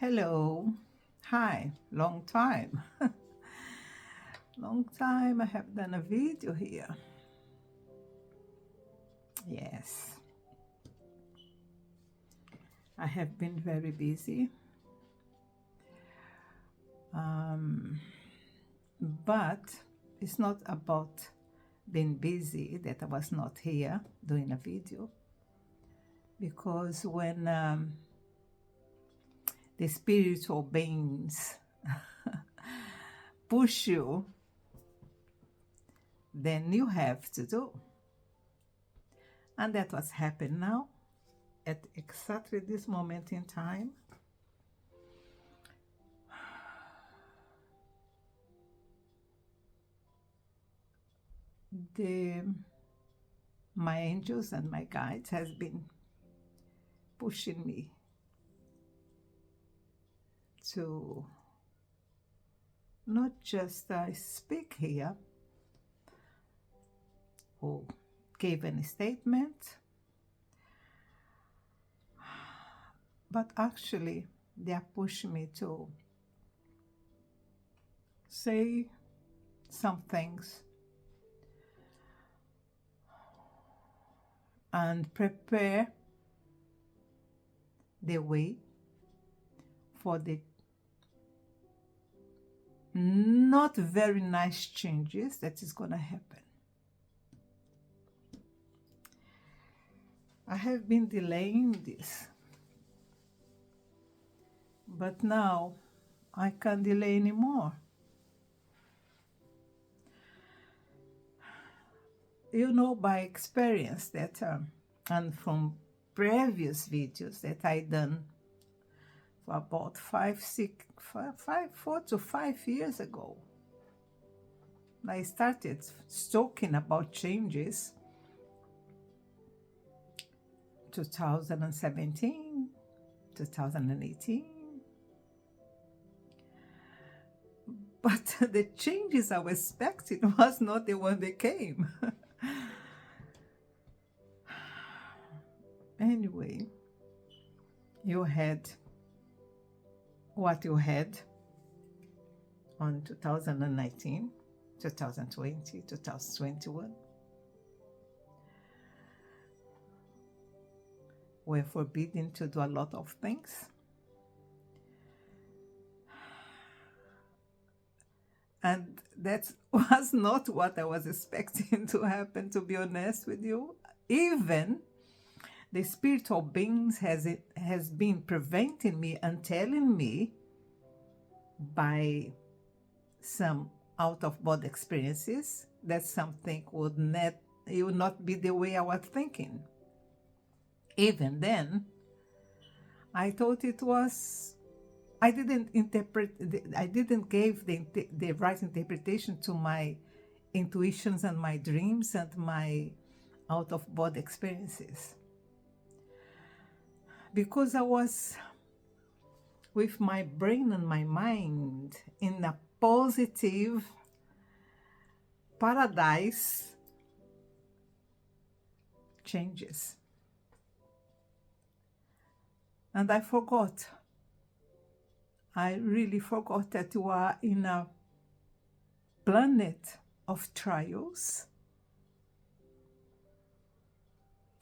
Hello. Hi. Long time. Long time I have done a video here. Yes. I have been very busy. But it's not about being busy that I was not here doing a video. Because when the spiritual beings push you, then you have to do. And that's what's happened now at exactly this moment in time. My angels and my guides has been pushing me to not just speak here or give any statement, but actually they are pushing me to say some things and prepare the way for the not very nice changes that is going to happen. I have been delaying this, but now I can't delay anymore. You know by experience that, and from previous videos that I done for about 4 to 5 years ago, I started talking about changes 2017, 2018. But the changes I was expecting was not the one that came. Anyway, you had what you had on 2019, 2020, 2021. We're forbidden to do a lot of things. And that was not what I was expecting to happen, to be honest with you. Even the spiritual beings has been preventing me and telling me by some out-of-body experiences that something would not be the way I was thinking. Even then, I thought it was, I didn't give the right interpretation to my intuitions and my dreams and my out-of-body experiences. Because I was with my brain and my mind in a positive paradise changes. And I forgot. I really forgot that you are in a planet of trials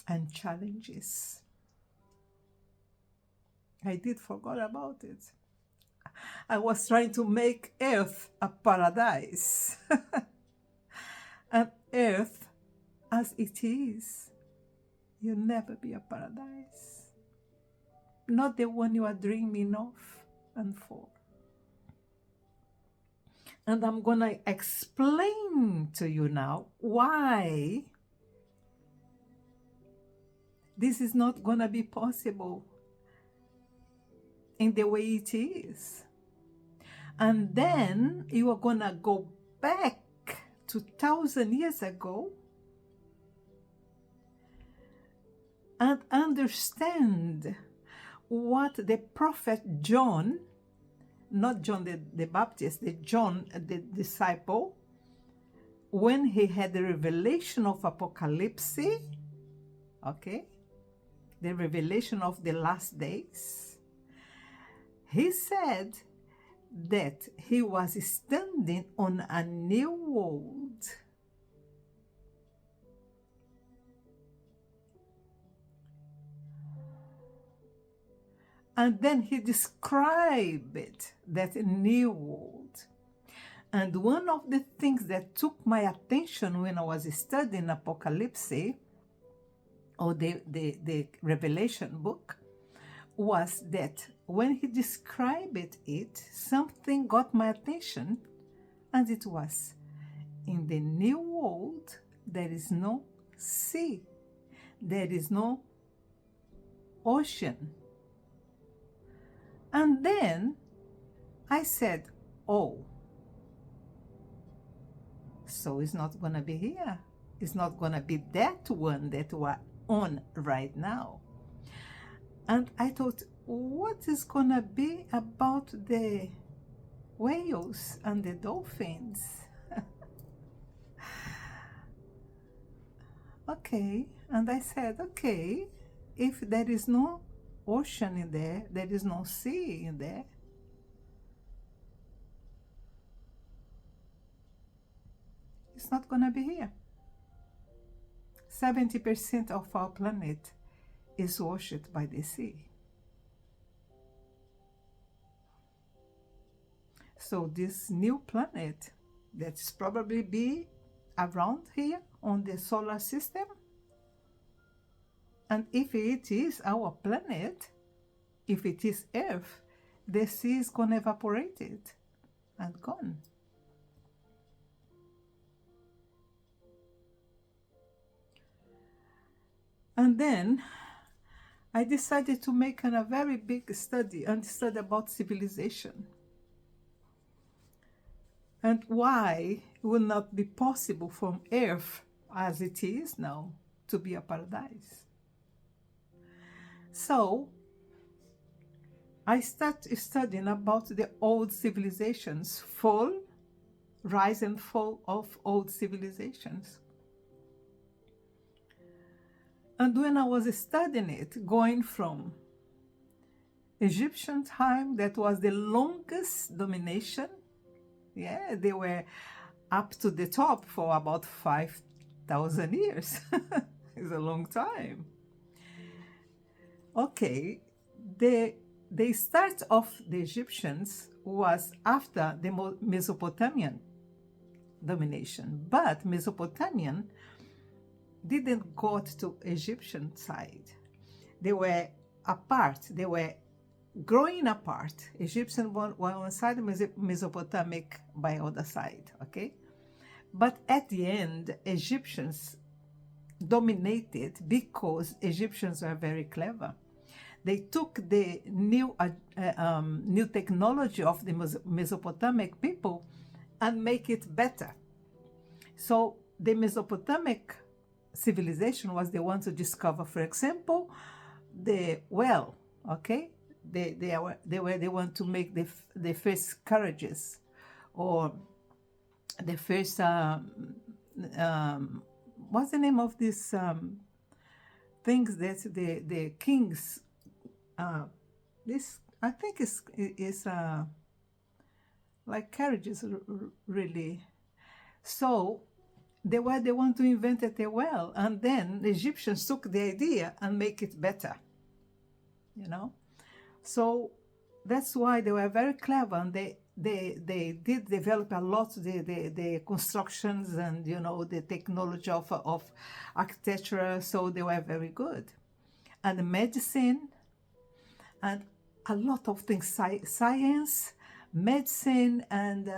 and challenges. I did forget about it. I was trying to make Earth a paradise. And Earth, as it is, will never be a paradise. Not the one you are dreaming of and for. And I'm going to explain to you now why this is not going to be possible in the way it is. And then you are going to go back 2,000 years ago and understand what the prophet John, not John the Baptist, John the disciple, when he had the revelation of Apocalypse, okay, the revelation of the last days, He said that he was standing on a new world. And then he described that new world. And one of the things that took my attention when I was studying Apocalypse, or the Revelation book, was that when he described it, something got my attention, and it was, in the new world, there is no sea, there is no ocean. And then I said, oh, so it's not going to be here. It's not going to be that one that we're on right now. And I thought, what is going to be about the whales and the dolphins? Okay, and I said, okay, if there is no ocean in there, there is no sea in there, it's not going to be here. 70% of our planet is washed by the sea. So this new planet that's probably be around here on the solar system, and if it is our planet, if it is Earth, the sea is going to evaporate it and gone. And then I decided to make a very big study about civilization and why it will not be possible from Earth as it is now to be a paradise. So I started studying about the old civilizations, rise and fall of old civilizations. And when I was studying it, going from Egyptian time, that was the longest domination. Yeah, they were up to the top for about 5,000 years. It's a long time. Okay, the start of the Egyptians was after the Mesopotamian domination, but Mesopotamian didn't go to Egyptian side. They were apart. They were growing apart. Egyptian were one side, Mesopotamic by other side. Okay, but at the end, Egyptians dominated because Egyptians were very clever. They took the new technology of the Mesopotamic people and make it better. So the Mesopotamic civilization was the one to discover, for example, the well. Okay, they were the one to make the first carriages, or the first what's the name of these things that the kings this I think is like carriages, really. So they were the one to invent it well, and then the Egyptians took the idea and make it better, you know. So that's why they were very clever, and they did develop a lot the constructions and, you know, the technology of architecture. So they were very good, and the medicine and a lot of things, science, medicine, and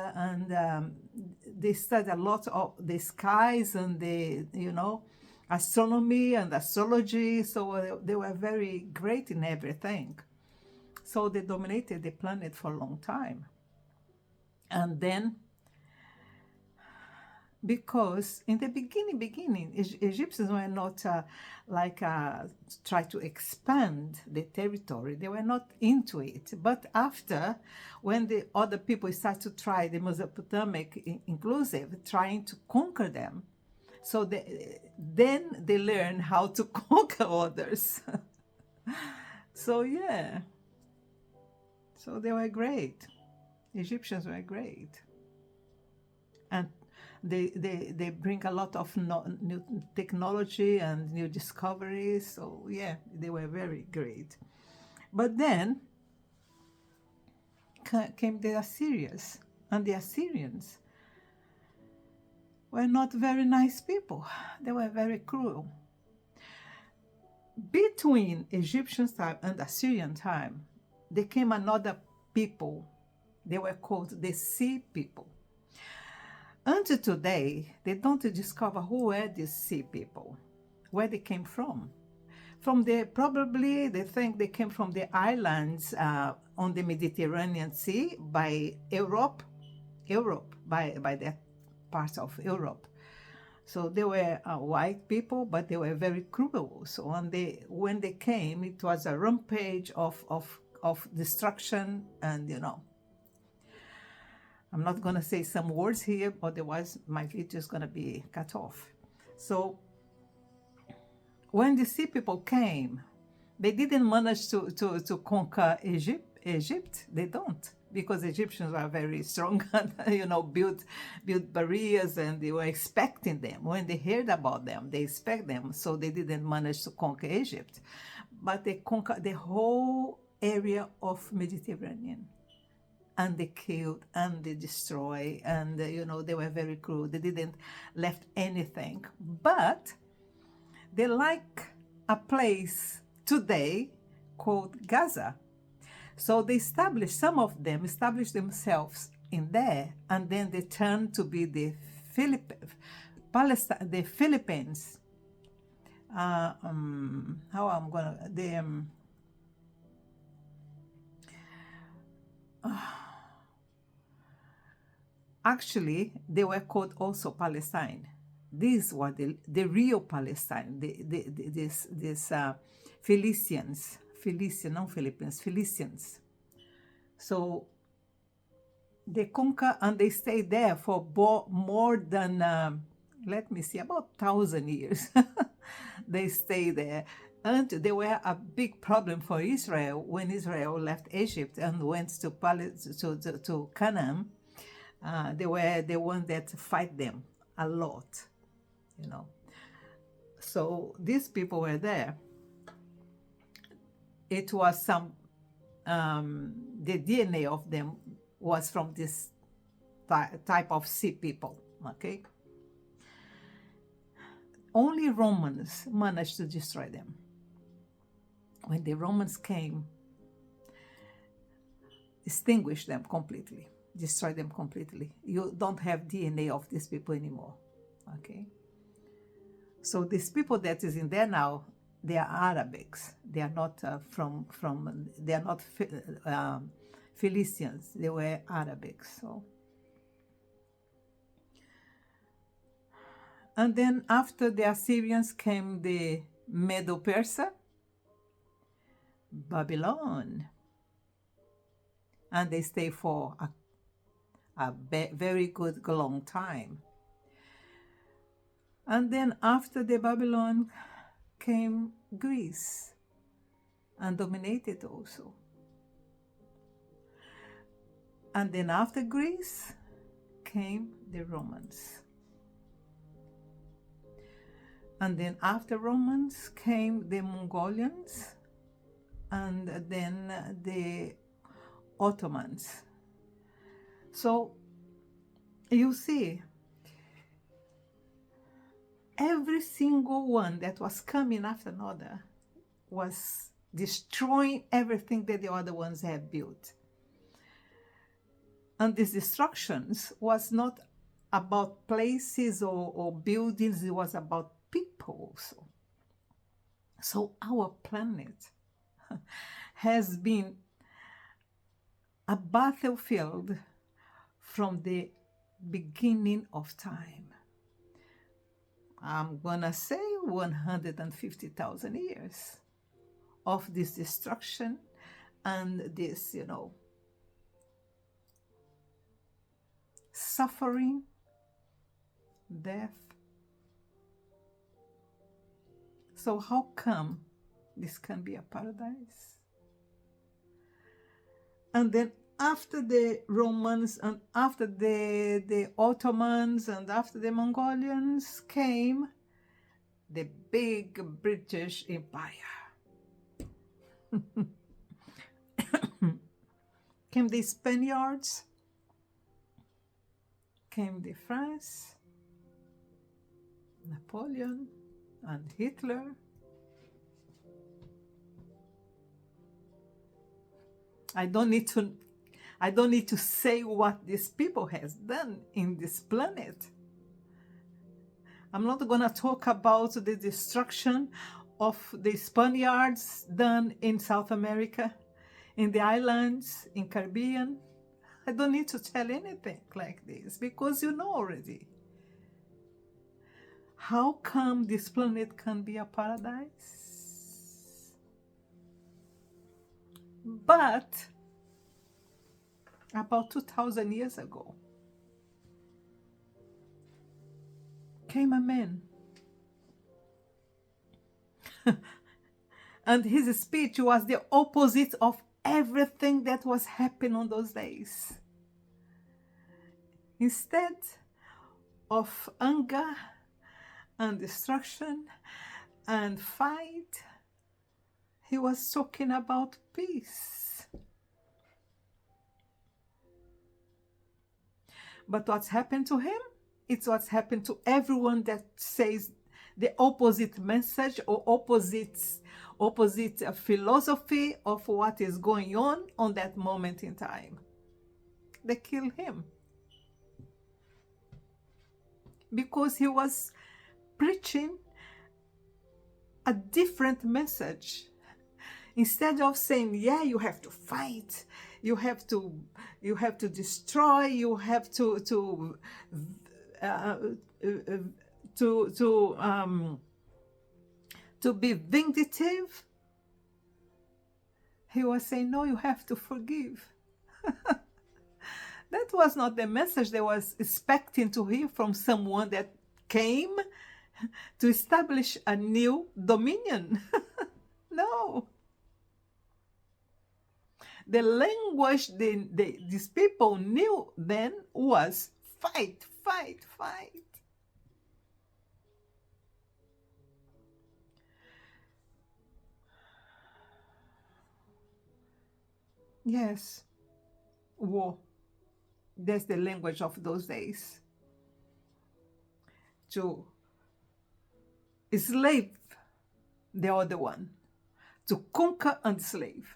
they studied a lot of the skies and the, you know, astronomy and astrology. So they were very great in everything. So they dominated the planet for a long time. And then, because in the beginning, Egyptians were not try to expand the territory. They were not into it. But after, when the other people start to try, the Mesopotamic inclusive, trying to conquer them, so then they learn how to conquer others. So yeah. So they were great. Egyptians were great. And they bring a lot of new technology and new discoveries. So yeah, they were very great. But then came the Assyrians, and the Assyrians were not very nice people. They were very cruel. Between Egyptian time and Assyrian time, there came another people. They were called the Sea people. Until today, they don't discover who were these Sea people, where they came from. Probably they think they came from the islands on the Mediterranean Sea by Europe, by that part of Europe. So they were white people, but they were very cruel. So when they came, it was a rampage of destruction, and I'm not going to say some words here, otherwise my video is going to be cut off. So when the Sea people came, they didn't manage to conquer Egypt. They don't, because Egyptians were very strong and built barriers, and they were expecting them. When they heard about them, they expect them, so they didn't manage to conquer Egypt. But they conquered the whole area of Mediterranean. And they killed and they destroyed, and they were very cruel. They didn't left anything. But they like a place today called Gaza. So some of them established themselves in there, and then they turned to be the Philippines. Actually, they were called also Palestine. These were the real Palestine, these Philistines, not Philippines, Philistines. So they conquer and they stay there for more than, about 1,000 years. They stay there. And they were a big problem for Israel when Israel left Egypt and went to Canaan. They were the ones that fight them a lot, So these people were there. It was the DNA of them was from this type of Sea people, okay? Only Romans managed to destroy them. When the Romans came, extinguished them completely. Destroy them completely. You don't have DNA of these people anymore. Okay. So these people that is in there now, they are Arabics. They are not they are not Philistines. They were Arabics. So, and then after the Assyrians came the Medo-Persia, Babylon, and they stay for a very good long time. And then after the Babylon came Greece and dominated also. And then after Greece came the Romans. And then after Romans came the Mongolians, and then the Ottomans. So you see, every single one that was coming after another was destroying everything that the other ones had built. And these destructions was not about places or buildings, it was about people also. So our planet has been a battlefield from the beginning of time. I'm gonna say 150,000 years of this destruction and this, suffering, death. So how come this can be a paradise? And then after the Romans and after the Ottomans and after the Mongolians came the big British Empire. Came the Spaniards, came the France, Napoleon and Hitler. I don't need to say what these people has done in this planet. I'm not going to talk about the destruction of the Spaniards done in South America, in the islands, in Caribbean. I don't need to tell anything like this because you know already. How come this planet can be a paradise? But about 2,000 years ago, came a man. And his speech was the opposite of everything that was happening on those days. Instead of anger and destruction and fight, he was talking about peace. But what's happened to him? It's what's happened to everyone that says the opposite message or opposite philosophy of what is going on that moment in time. They kill him because he was preaching a different message. Instead of saying, yeah, you have to fight, you have to destroy, you have to be vindictive, he was saying, no, you have to forgive. That was not the message they was expecting to hear from someone that came to establish a new dominion. No. The language these people knew then was fight, fight, fight. Yes, war. That's the language of those days. To enslave the other one, to conquer and slave.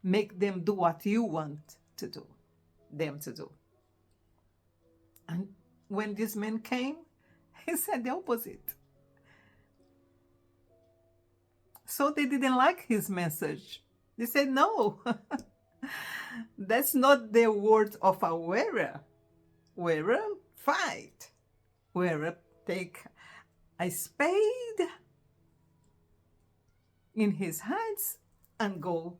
Make them do what you want to do, them to do. And when this man came, he said the opposite. So they didn't like his message. They said, no, that's not the word of a warrior. Warrior, fight. Warrior, take a spade in his hands and go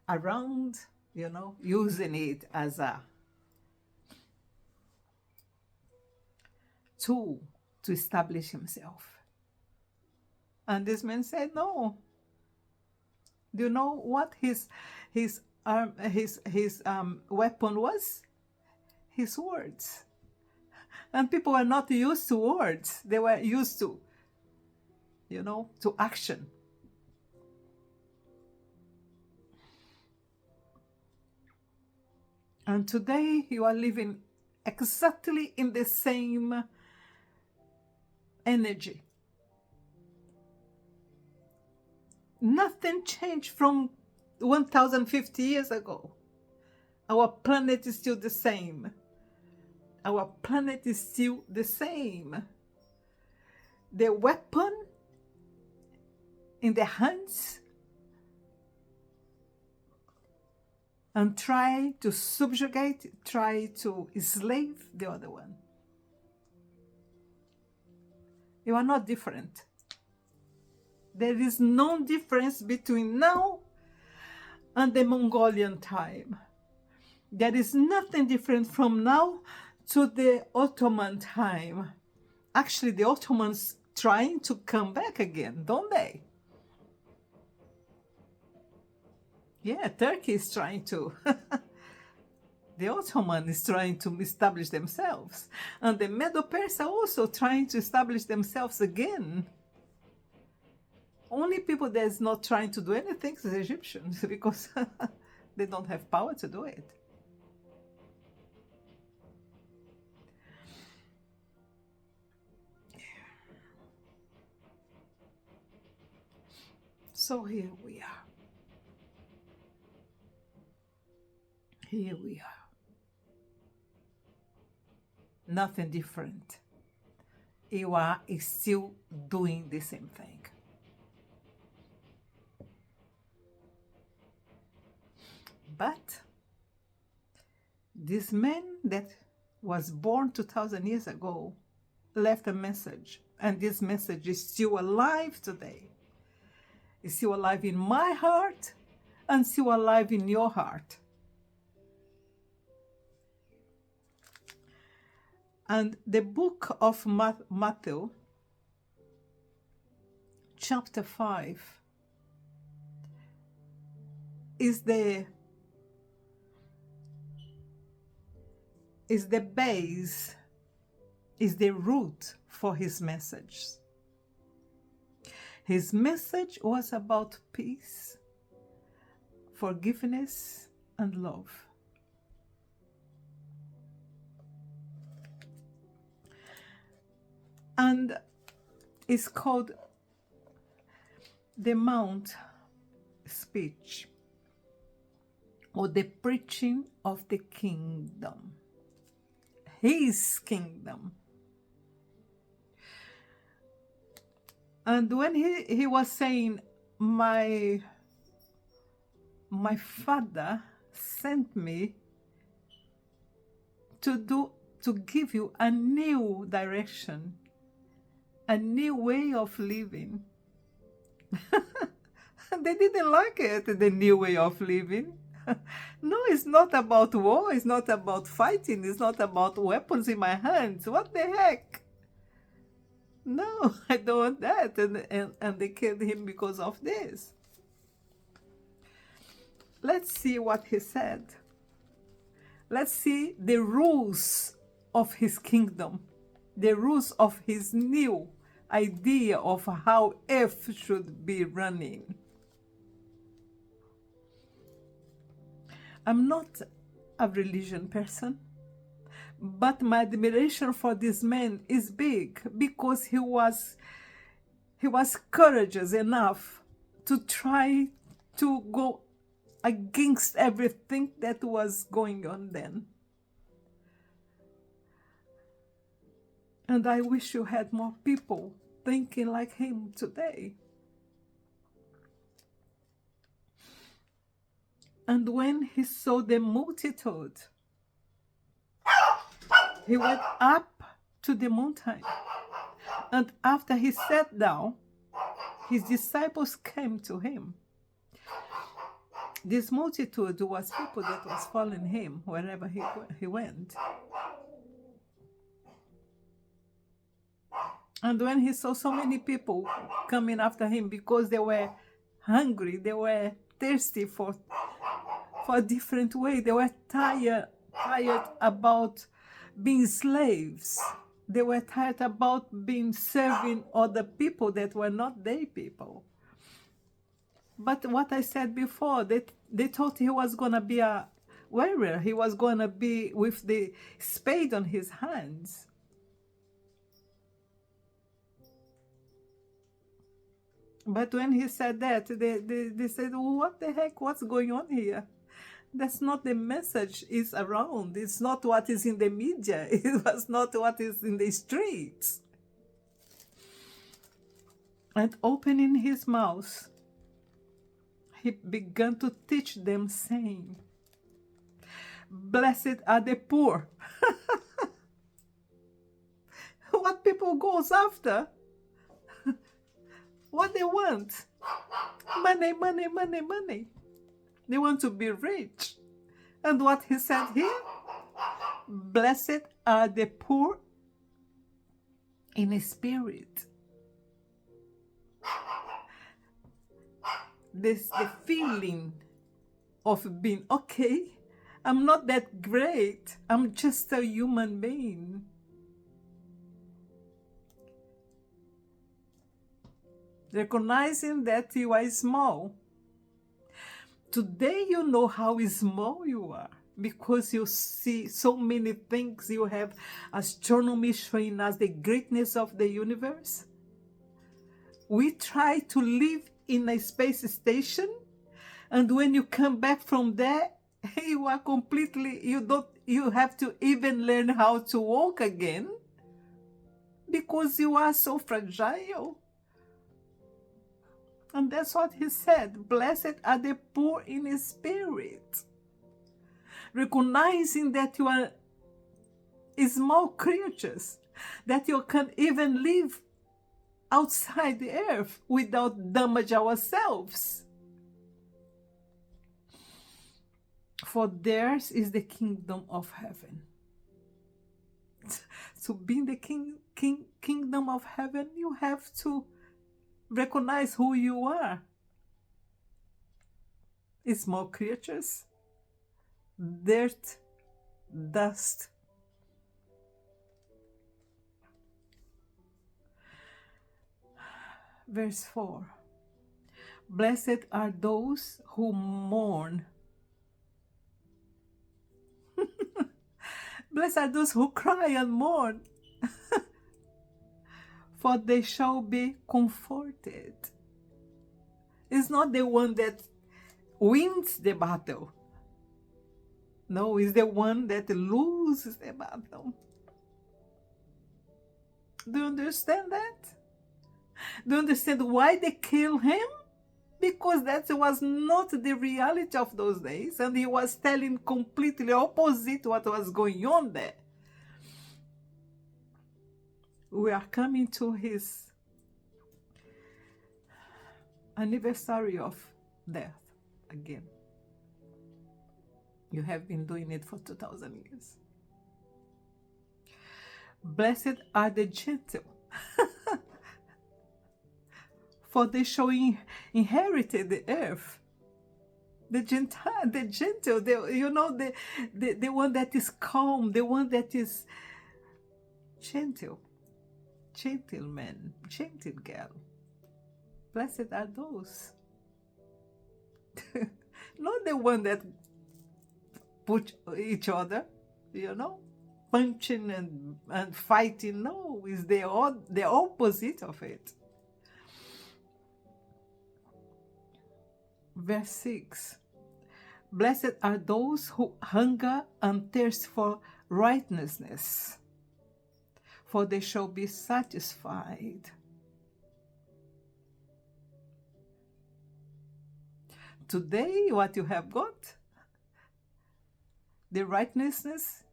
around, using it as a tool to establish himself. And this man said, no. Do you know what his weapon was? His words. And people were not used to words. They were used to, to action. And today you are living exactly in the same energy. Nothing changed from 1,050 years ago. Our planet is still the same. Our planet is still the same. The weapon in the hands and try to subjugate, try to enslave the other one. You are not different. There is no difference between now and the Mongolian time. There is nothing different from now to the Ottoman time. Actually, the Ottomans trying to come back again, don't they? Yeah, Turkey is trying to. The Ottoman is trying to establish themselves. And the Medo-Persia also trying to establish themselves again. Only people that's not trying to do anything is the Egyptians because they don't have power to do it. So here we are. Here we are. Nothing different. Iwa is still doing the same thing. But this man that was born 2,000 years ago left a message, and this message is still alive today. It's still alive in my heart and still alive in your heart. And the book of Matthew, chapter 5, is the base, is the root for his message. His message was about peace, forgiveness, and love. And it's called the Mount Speech, or the preaching of the kingdom. His kingdom. And when he was saying, my Father sent me to give you a new direction, a new way of living. They didn't like it, the new way of living. No, it's not about war, it's not about fighting, it's not about weapons in my hands. What the heck? No, I don't want that. And they killed him because of this. Let's see what he said. Let's see the rules of his kingdom, the rules of his new idea of how earth should be running. I'm not a religion person, but my admiration for this man is big because he was courageous enough to try to go against everything that was going on then. And I wish you had more people thinking like him today. And when he saw the multitude, he went up to the mountain. And after he sat down, his disciples came to him. This multitude was people that was following him wherever he went. And when he saw so many people coming after him because they were hungry, they were thirsty for a different way, they were tired about being slaves. They were tired about being serving other people that were not their people. But what I said before, they thought he was going to be a warrior. He was going to be with the spade on his hands. But when he said that, they said, what the heck, what's going on here? That's not the message is around. It's not what is in the media. It was not what is in the streets. And opening his mouth, he began to teach them, saying, blessed are the poor. What people goes after? What they want? Money, money, money, money. They want to be rich. And what he said here? Blessed are the poor in spirit. The feeling of being okay. I'm not that great. I'm just a human being. Recognizing that you are small. Today you know how small you are because you see so many things. You have astronomy showing us the greatness of the universe. We try to live in a space station, and when you come back from there, you are completely, you have to even learn how to walk again because you are so fragile. And that's what he said. Blessed are the poor in spirit. Recognizing that you are small creatures, that you can even live outside the earth without damage ourselves. For theirs is the kingdom of heaven. To be in the kingdom of heaven, you have to recognize who you are. Small creatures, dirt, dust. Verse 4. Blessed are those who mourn. Blessed are those who cry and mourn, for they shall be comforted. It's not the one that wins the battle. No, it's the one that loses the battle. Do you understand that? Do you understand why they kill him? Because that was not the reality of those days, and he was telling completely opposite what was going on there. We are coming to his anniversary of death again. You have been doing it for 2,000 years. Blessed are the gentle, for they shall inherit the earth. The gentle, the one that is calm, the one that is gentle, gentleman, gentle girl. Blessed are those. Not the one that put each other, punching and fighting. No, it's the opposite of it. Verse 6. Blessed are those who hunger and thirst for righteousness, for they shall be satisfied. Today, what you have got, the righteousness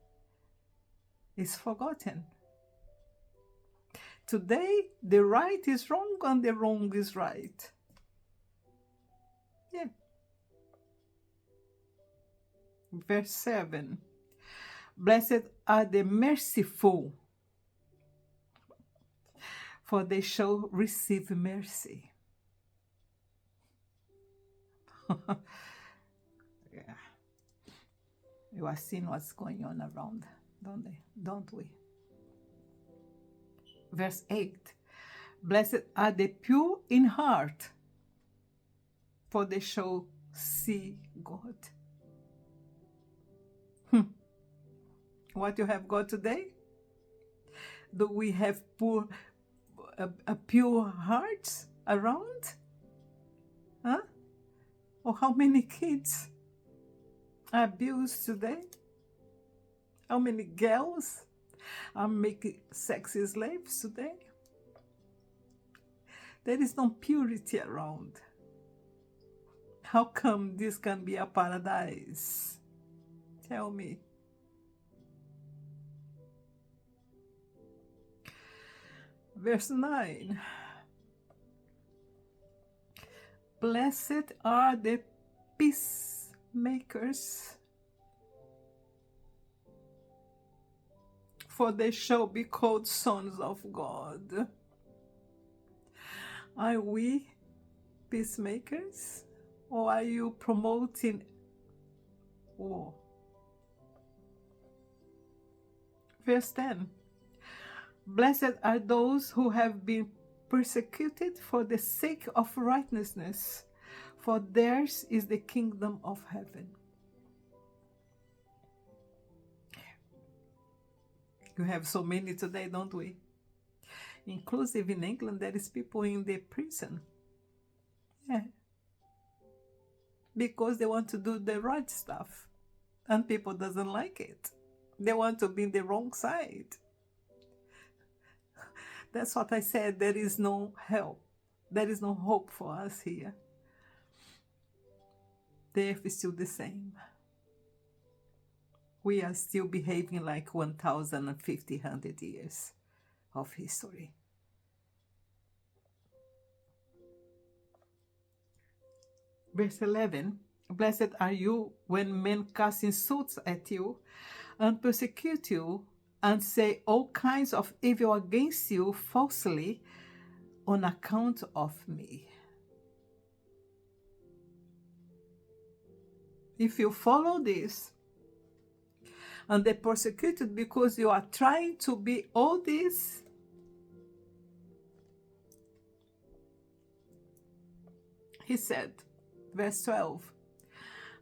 is forgotten. Today, the right is wrong and the wrong is right. Yeah. Verse 7. Blessed are the merciful, for they shall receive mercy. Yeah. You are seeing what's going on around, don't we? Verse 8. Blessed are the pure in heart, for they shall see God. What you have got today? Do we have a pure hearts around? Huh? Or how many kids are abused today? How many girls are making sexy slaves today? There is no purity around. How come this can be a paradise? Tell me. Verse 9. Blessed are the peacemakers, for they shall be called sons of God. Are we peacemakers? Or are you promoting war. Verse 10. Blessed are those who have been persecuted for the sake of righteousness, for theirs is the kingdom of heaven. You have so many today, don't we? Inclusive in England, there is people in the prison. Yeah. Because they want to do the right stuff. And people doesn't like it. They want to be in the wrong side. That's what I said. There is no help. There is no hope for us here. The earth is still the same. We are still behaving like 1,500 years of history. Verse 11. Blessed are you when men cast insults at you and persecute you and say all kinds of evil against you falsely on account of me. If you follow this, and they persecuted because you are trying to be all this, he said, verse 12,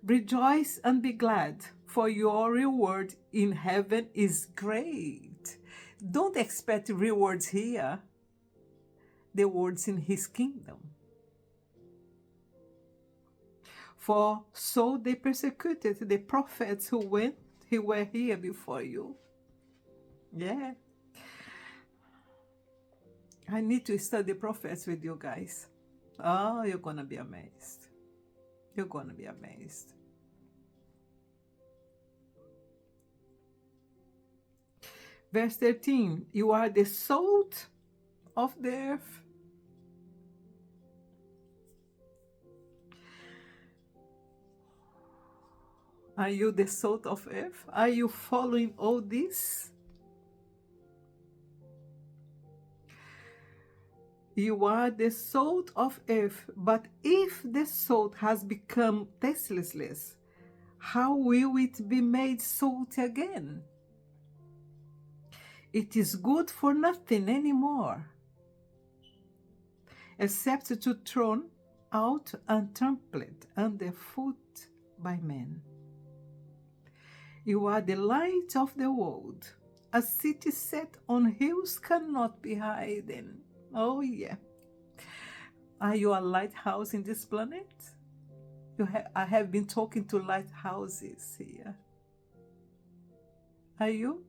rejoice and be glad, for your reward in heaven is great. Don't expect rewards here, the rewards in his kingdom. For so they persecuted the prophets who were here before you. Yeah. I need to study prophets with you guys. Oh, you're going to be amazed. You're going to be amazed. Verse 13, you are the salt of the earth. Are you the salt of earth? Are you following all this? You are the salt of earth, but if the salt has become tasteless, how will it be made salt again? It is good for nothing anymore, except to thrown out and trampled underfoot by men. You are the light of the world. A city set on hills cannot be hidden. Oh, yeah. Are you a lighthouse in this planet? I have been talking to lighthouses here. Are you?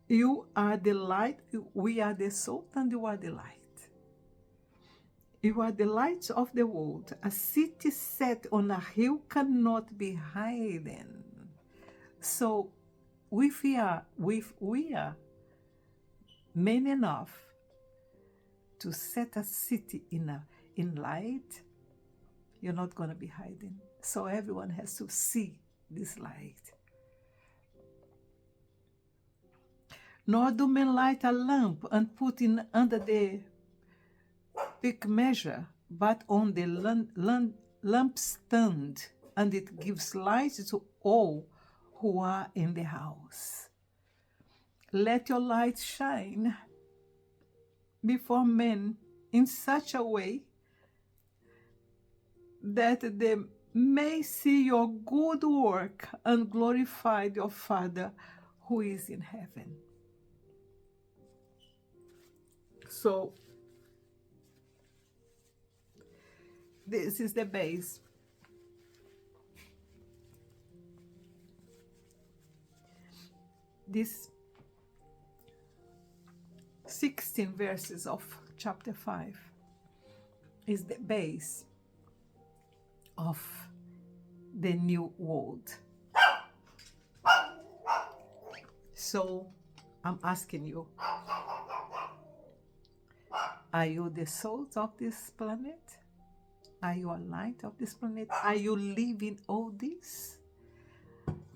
You are the light. We are the salt and you are the light. You are the light of the world. A city set on a hill cannot be hidden. So we are men enough to set a city in light, you're not going to be hiding. So everyone has to see this light. Nor do men light a lamp and put it under the thick measure, but on the lampstand, and it gives light to all who are in the house. Let your light shine before men in such a way that they may see your good work and glorify your Father who is in heaven. So, this is the base. This 16 verses of chapter 5 is the base of the new world. So I'm asking you, are you the salt of this planet? Are you a light of this planet? Are you living all this?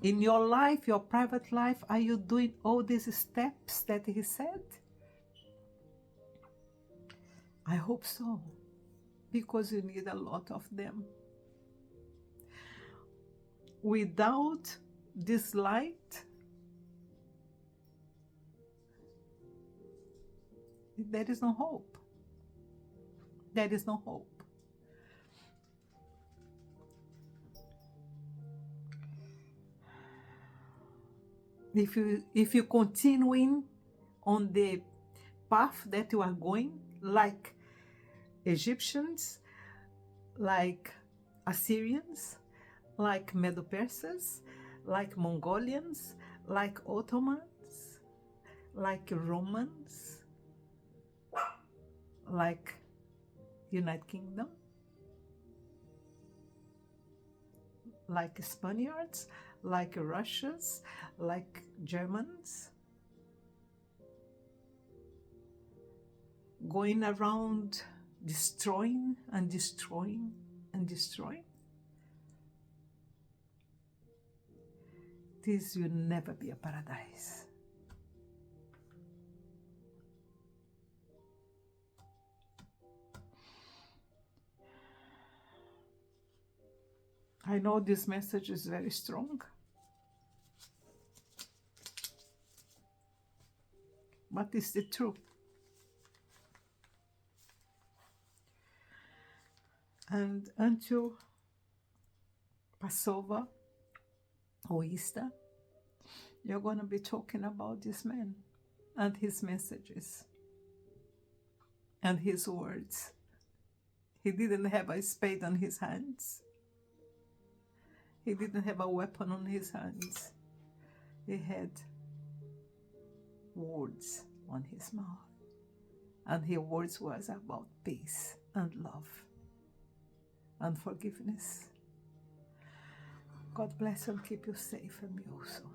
In your life, your private life, are you doing all these steps that he said? I hope so, because you need a lot of them. Without this light, there is no hope. There is no hope. If you continuing on the path that you are going, like Egyptians, like Assyrians, like Medo-Persas, like Mongolians, like Ottomans, like Romans, like United Kingdom, like Spaniards, like Russians, like Germans, going around destroying and destroying and destroying. This will never be a paradise. I know this message is very strong, but it's the truth. And until Passover or Easter, you're going to be talking about this man and his messages and his words. He didn't have a spade on his hands. He didn't have a weapon on his hands. He had words on his mouth. And his words was about peace and love and forgiveness. God bless and keep you safe, and me also.